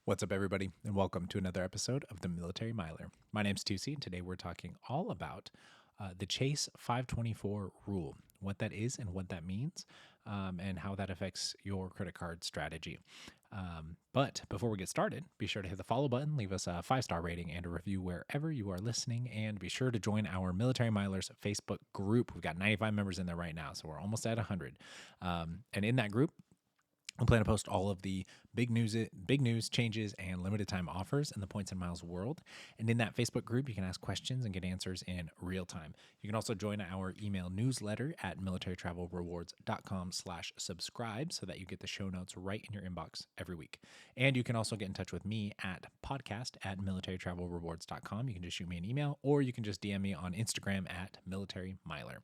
What's up, everybody, and welcome to another episode of the Military Miler. My name's Tusi, and today we're talking all about the Chase 524 rule, what that is and what that means, and how that affects your credit card strategy. But before we get started, be sure to hit the follow button, leave us a 5-star rating and a review wherever you are listening, and be sure to join our Military Milers Facebook group. We've got 95 members in there right now, so we're almost at 100. And in that group, I plan to post all of the big news changes and limited time offers in the Points and Miles world. And in that Facebook group, you can ask questions and get answers in real time. You can also join our email newsletter at militarytravelrewards.com/subscribe so that you get the show notes right in your inbox every week. And you can also get in touch with me at podcast@militarytravelrewards.com. You can just shoot me an email or you can just DM me on Instagram at militarymiler.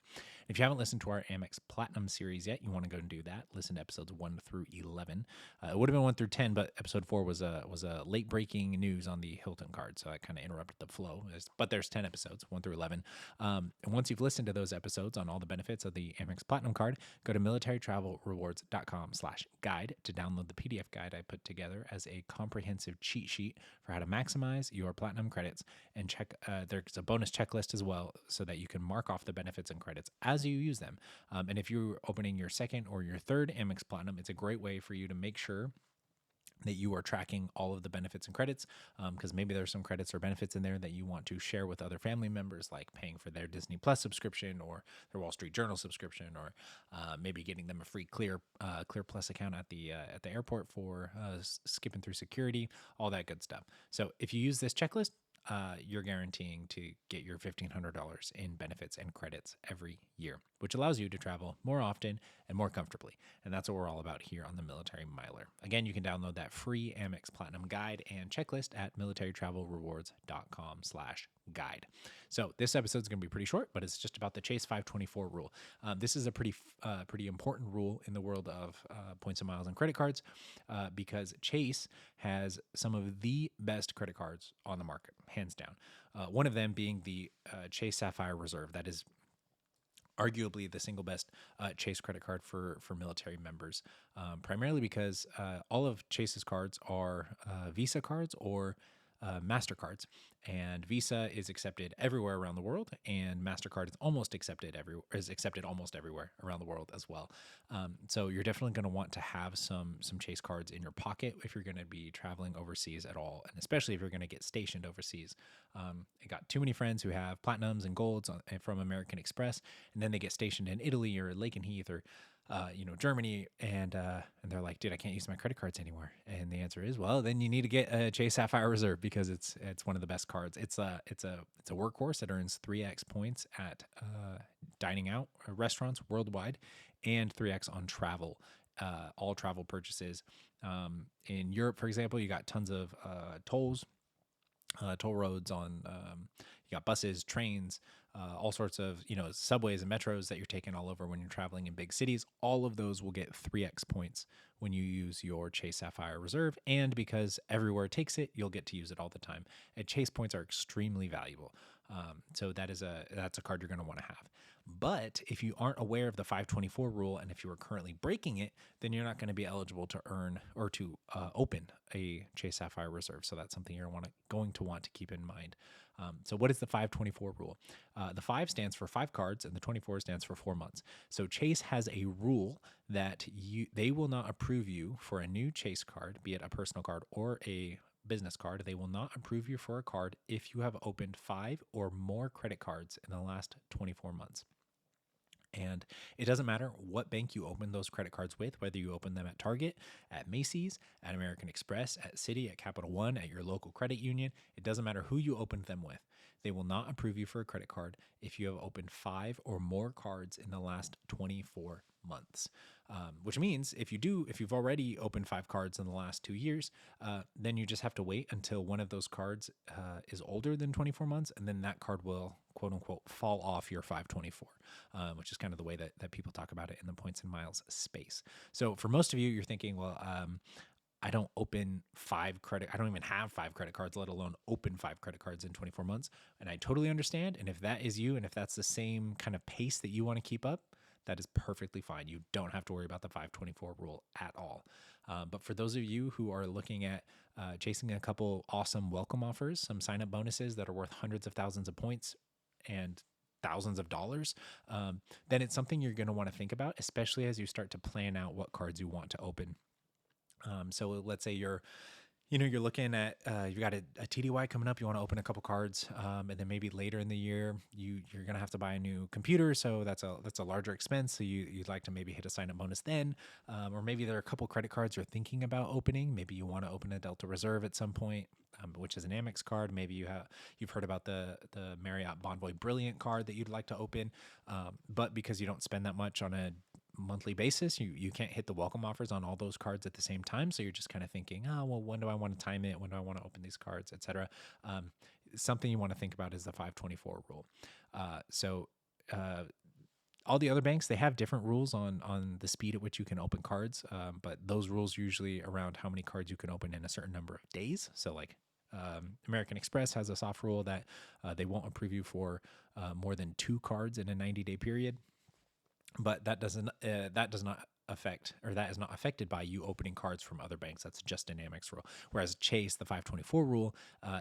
If you haven't listened to our Amex Platinum series yet, you want to go and do that. Listen to episodes 1 through 11. It would have been 1 through 10, but episode 4 was a late breaking news on the Hilton card, so I kind of interrupted the flow. But there's 10 episodes, 1 through 11. And once you've listened to those episodes on all the benefits of the Amex Platinum card, go to militarytravelrewards.com/guide to download the PDF guide I put together as a comprehensive cheat sheet for how to maximize your Platinum credits, and check. There's a bonus checklist as well so that you can mark off the benefits and credits as you use them. And if you're opening your second or your third Amex Platinum, it's a great way for you to make sure that you are tracking all of the benefits and credits, because maybe there's some credits or benefits in there that you want to share with other family members, like paying for their Disney Plus subscription or their Wall Street Journal subscription, or maybe getting them a free Clear Plus account at the airport for skipping through security, all that good stuff. So if you use this checklist, you're guaranteeing to get your $1,500 in benefits and credits every year, which allows you to travel more often and more comfortably. And that's what we're all about here on the Military Miler. Again, you can download that free Amex Platinum guide and checklist at militarytravelrewards.com/guide. So this episode is going to be pretty short, but it's just about the Chase 524 rule. This is a pretty important rule in the world of points and miles and credit cards, because Chase has some of the best credit cards on the market, hands down. One of them being the Chase Sapphire Reserve. That is arguably the single best Chase credit card for military members, primarily because all of Chase's cards are Visa cards or MasterCards, and Visa is accepted everywhere around the world, and MasterCard is accepted almost everywhere around the world as well. So you're definitely going to want to have some Chase cards in your pocket if you're going to be traveling overseas at all, and especially if you're going to get stationed overseas. I got too many friends who have platinums and golds from American Express, and then they get stationed in Italy or Lakenheath or Germany, and they're like, dude, I can't use my credit cards anymore. And the answer is, well, then you need to get a Chase Sapphire Reserve, because it's one of the best cards. It's a workhorse that earns 3x points at dining out restaurants worldwide, and 3x on travel. All travel purchases. In Europe, for example, you got tons of toll roads on, you got buses, trains, all sorts of, subways and metros that you're taking all over when you're traveling in big cities. All of those will get 3x points when you use your Chase Sapphire Reserve. And because everywhere takes it, you'll get to use it all the time. And Chase points are extremely valuable. So that's a card you're going to want to have. But if you aren't aware of the 524 rule, and if you are currently breaking it, then you're not going to be eligible to earn or to open a Chase Sapphire Reserve. So that's something you're going to want to keep in mind. So what is the 524 rule? The 5 stands for 5 cards, and the 24 stands for 4 months. So Chase has a rule that they will not approve you for a new Chase card, be it a personal card or a business card. They will not approve you for a card if you have opened 5 or more credit cards in the last 24 months. And it doesn't matter what bank you open those credit cards with, whether you open them at Target, at Macy's, at American Express, at Citi, at Capital One, at your local credit union. It doesn't matter who you opened them with. They will not approve you for a credit card if you have opened 5 or more cards in the last 24 months. Which means if you've already opened 5 cards in the last 2 years, then you just have to wait until one of those cards is older than 24 months, and then that card will, quote unquote, fall off your 524, which is kind of the way that people talk about it in the points and miles space. So for most of you, you're thinking, well, I don't even have 5 credit cards, let alone open 5 credit cards in 24 months. And I totally understand. And if that is you, and if that's the same kind of pace that you want to keep up, that is perfectly fine. You don't have to worry about the 524 rule at all. But for those of you who are looking at chasing a couple awesome welcome offers, some sign up bonuses that are worth hundreds of thousands of points and thousands of dollars, then it's something you're going to want to think about, especially as you start to plan out what cards you want to open. So let's say you're looking at, you've got a TDY coming up, you want to open a couple cards, and then maybe later in the year, you're going to have to buy a new computer. So that's a larger expense. So you'd like to maybe hit a sign up bonus then, or maybe there are a couple credit cards you're thinking about opening. Maybe you want to open a Delta Reserve at some point, which is an Amex card. Maybe you've heard about the Marriott Bonvoy Brilliant card that you'd like to open. But because you don't spend that much on a monthly basis, you can't hit the welcome offers on all those cards at the same time. So you're just kind of thinking, oh, well, when do I want to time it? When do I want to open these cards, etc. Something you want to think about is the 524 rule. All the other banks, they have different rules on the speed at which you can open cards, but those rules usually around how many cards you can open in a certain number of days. So like American Express has a soft rule that they won't approve you for more than 2 cards in a 90-day period. But that does not affect, or that is not affected by you opening cards from other banks. That's just an Amex rule. Whereas Chase, the 524 rule,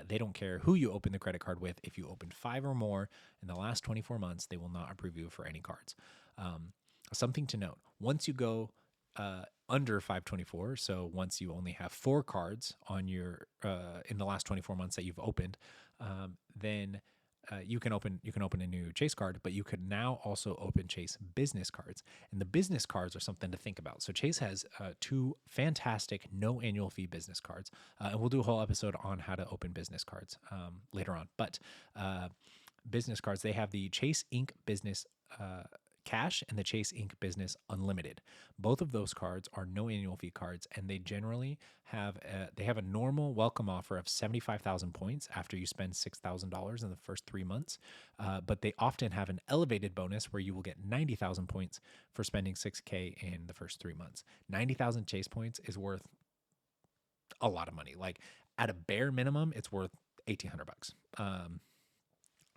they don't care who you open the credit card with. If you opened 5 or more in the last 24 months, they will not approve you for any cards. Something to note: once you go under 524, so once you only have 4 cards on your in the last 24 months that you've opened, then you can open a new Chase card, but you could now also open Chase business cards. And the business cards are something to think about. So Chase has 2 fantastic no annual fee business cards, and we'll do a whole episode on how to open business cards later on. But business cards, they have the Chase Ink Business Cash and the Chase Ink Business Unlimited. Both of those cards are no annual fee cards, and they generally have a normal welcome offer of 75,000 points after you spend $6,000 in the first 3 months. But they often have an elevated bonus where you will get 90,000 points for spending $6K in the first 3 months. 90,000 Chase points is worth a lot of money. Like at a bare minimum, it's worth $1,800.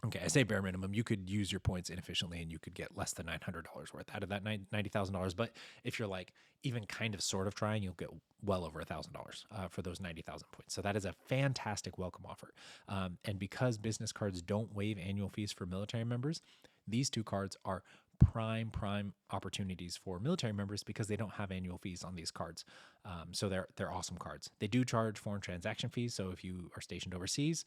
Okay, I say bare minimum. You could use your points inefficiently and you could get less than $900 worth out of that $90,000. But if you're like even kind of sort of trying, you'll get well over $1,000 for those 90,000 points. So that is a fantastic welcome offer. And because business cards don't waive annual fees for military members, these 2 cards are prime opportunities for military members because they don't have annual fees on these cards. So they're awesome cards. They do charge foreign transaction fees. So if you are stationed overseas,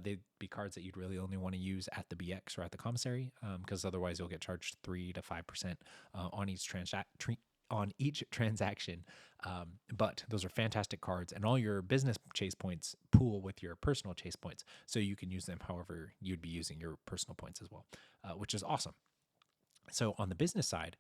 they'd be cards that you'd really only want to use at the BX or at the commissary, because otherwise you'll get charged 3 to 5% on each transaction. But those are fantastic cards, and all your business Chase points pool with your personal Chase points, so you can use them however you'd be using your personal points as well, which is awesome. So on the business side,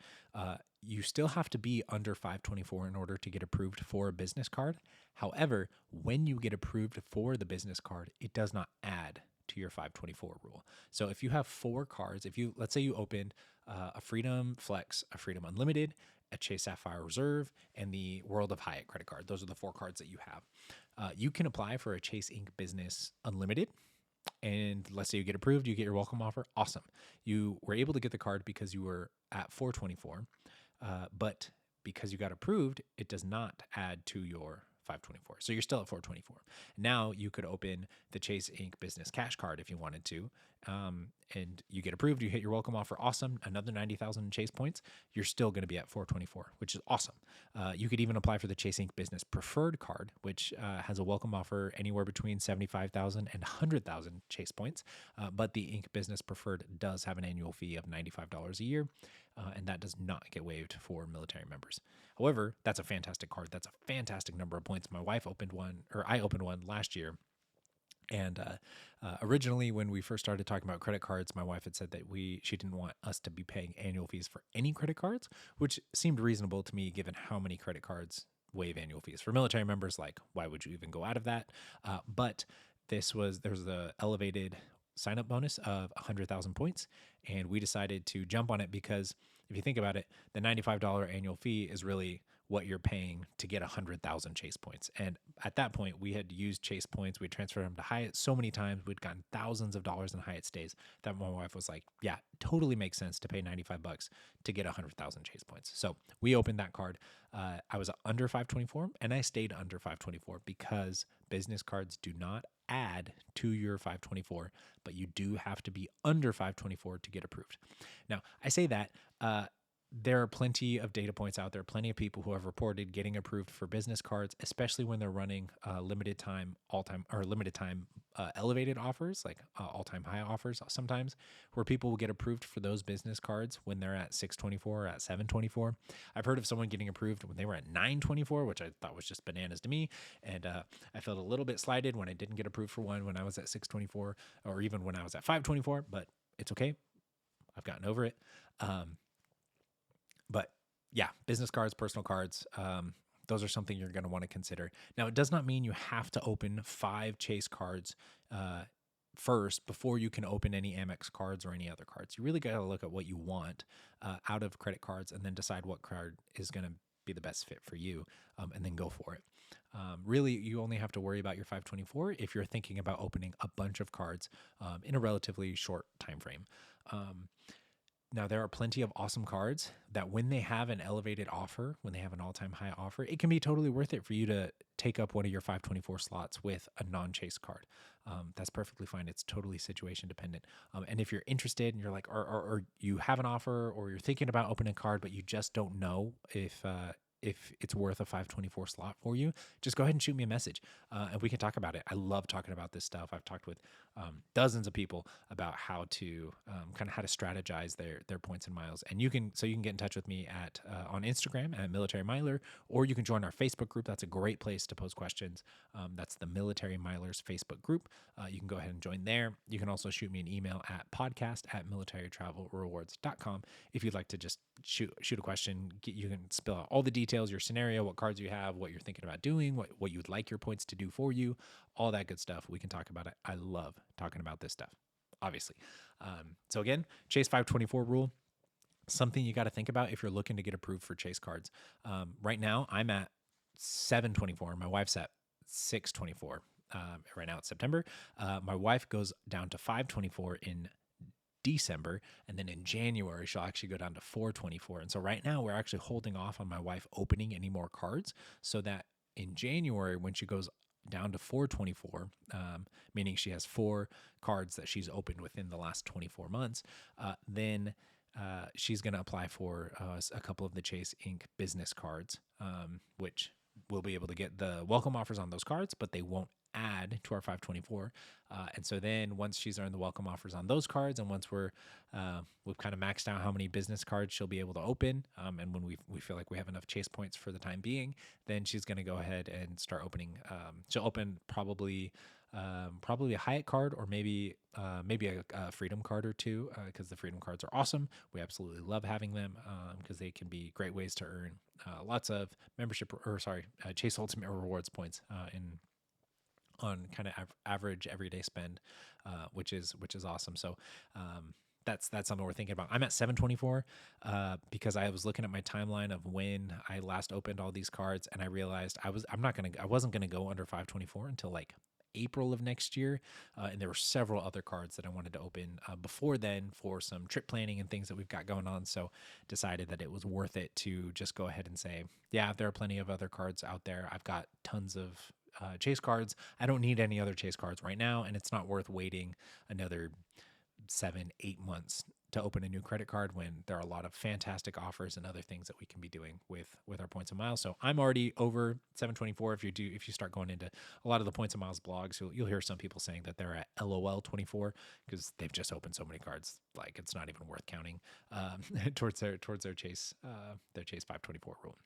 you still have to be under 524 in order to get approved for a business card. However, when you get approved for the business card, it does not add to your 524 rule. So if you have 4 cards, let's say you opened a Freedom Flex, a Freedom Unlimited, a Chase Sapphire Reserve, and the World of Hyatt credit card. Those are the 4 cards that you have. You can apply for a Chase Ink Business Unlimited. And let's say you get approved, you get your welcome offer. Awesome. You were able to get the card because you were at 424, but because you got approved, it does not add to your 524. So you're still at 424. Now you could open the Chase Ink Business Cash card if you wanted to, and you get approved, you hit your welcome offer. Awesome. Another 90,000 Chase points. You're still going to be at 424, which is awesome. You could even apply for the Chase Ink Business Preferred card, which has a welcome offer anywhere between 75,000 and 100,000 Chase points. But the Ink Business Preferred does have an annual fee of $95 a year, and that does not get waived for military members. However, that's a fantastic card. That's a fantastic number of points. I opened one last year. And originally, when we first started talking about credit cards, my wife had said that she didn't want us to be paying annual fees for any credit cards, which seemed reasonable to me given how many credit cards waive annual fees. For military members, like, why would you even go out of that? But there was the elevated sign-up bonus of 100,000 points, and we decided to jump on it because if you think about it, the $95 annual fee is really what you're paying to get 100,000 Chase points. And at that point, we had used Chase points. We transferred them to Hyatt so many times. We'd gotten thousands of dollars in Hyatt stays that my wife was like, yeah, totally makes sense to pay $95 to get 100,000 Chase points. So we opened that card. I was under 524 and I stayed under 524 because business cards do not add to your 524, but you do have to be under 524 to get approved. Now, I say that, there are plenty of data points out there, plenty of people who have reported getting approved for business cards, especially when they're running limited time, elevated offers, like all-time high offers sometimes, where people will get approved for those business cards when they're at 624 or at 724. I've heard of someone getting approved when they were at 924, which I thought was just bananas to me. And I felt a little bit slighted when I didn't get approved for one when I was at 624 or even when I was at 524, but it's okay. I've gotten over it. But yeah, business cards, personal cards, those are something you're going to want to consider. Now, it does not mean you have to open 5 Chase cards first before you can open any Amex cards or any other cards. You really got to look at what you want out of credit cards and then decide what card is going to be the best fit for you, and then go for it. Really, you only have to worry about your 524 if you're thinking about opening a bunch of cards in a relatively short time frame. Now, there are plenty of awesome cards that when they have an elevated offer, when they have an all-time high offer, it can be totally worth it for you to take up one of your 524 slots with a non-Chase card. That's perfectly fine. It's totally situation dependent. And if you're interested and you're like, or you have an offer or you're thinking about opening a card, but you just don't know if it's worth a 524 slot for you, just go ahead and shoot me a message and we can talk about it. I love talking about this stuff. I've talked with dozens of people about how to kind of how to strategize their points and miles. And you can get in touch with me at on Instagram at Military Miler, or you can join our Facebook group. That's a great place to post questions. That's the Military Milers Facebook group. You can go ahead and join there. You can also shoot me an email at podcast@militarytravelrewards.com if you'd like to just shoot a question. You can spill out all the details, your scenario, what cards you have, what you're thinking about doing, what you'd like your points to do for you, all that good stuff. We can talk about it. I love talking about this stuff, obviously. So again, Chase 524 rule, something you got to think about if you're looking to get approved for Chase cards. Right now, I'm at 724. My wife's at 624. Right now it's September. My wife goes down to 524 in December, and then in January she'll actually go down to 424. And so right now we're actually holding off on my wife opening any more cards so that in January when she goes down to 424, meaning she has 4 cards that she's opened within the last 24 months, then she's going to apply for a couple of the Chase Inc. business cards, which we'll be able to get the welcome offers on those cards, but they won't add to our 524. And so then once she's earned the welcome offers on those cards, and once we've kind of maxed out how many business cards she'll be able to open, and when we feel like we have enough Chase points for the time being, then she's going to go ahead and start opening. She'll open probably a Hyatt card, or maybe a Freedom card or two, because the Freedom cards are awesome. We absolutely love having them because they can be great ways to earn lots of Chase Ultimate Rewards points on kind of average everyday spend, which is awesome. So that's something we're thinking about. I'm at 724 because I was looking at my timeline of when I last opened all these cards, and I realized I wasn't gonna go under 524 until like April of next year, and there were several other cards that I wanted to open before then for some trip planning and things that we've got going on. So decided that it was worth it to just go ahead and say, yeah, there are plenty of other cards out there. I've got tons of Chase cards. I don't need any other Chase cards right now, and it's not worth waiting another 7-8 months to open a new credit card when there are a lot of fantastic offers and other things that we can be doing with our points and miles. So I'm already over 724. If you start going into a lot of the points and miles blogs, you'll hear some people saying that they're at LOL 24 because they've just opened so many cards, like it's not even worth counting towards their Chase 524 rule.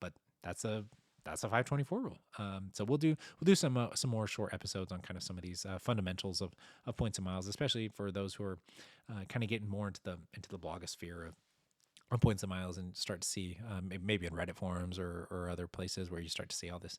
But that's a 524 rule. So we'll do some more short episodes on kind of some of these fundamentals of points and miles, especially for those who are kind of getting more into the blogosphere of points and miles, and start to see maybe in Reddit forums or other places where you start to see all this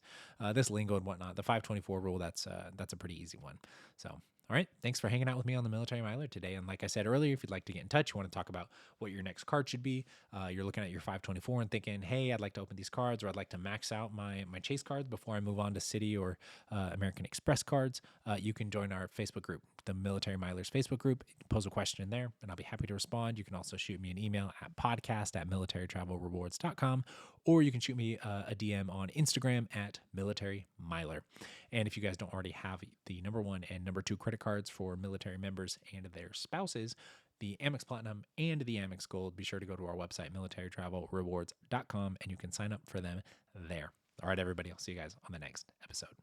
lingo and whatnot. The 524 rule, that's a pretty easy one. So All right. Thanks for hanging out with me on the Military Miler today. And like I said earlier, if you'd like to get in touch, you want to talk about what your next card should be, you're looking at your 524 and thinking, hey, I'd like to open these cards, or I'd like to max out my chase cards before I move on to City or American Express cards, you can join our Facebook group, the Military Milers Facebook group. Pose a question in there, and I'll be happy to respond. You can also shoot me an email at podcast@militarytravelrewards.com, or you can shoot me a DM on Instagram at Military Miler. And if you guys don't already have the number 1 and number 2 credit cards for military members and their spouses, the Amex Platinum and the Amex Gold, be sure to go to our website, militarytravelrewards.com, and you can sign up for them there. All right, everybody, I'll see you guys on the next episode.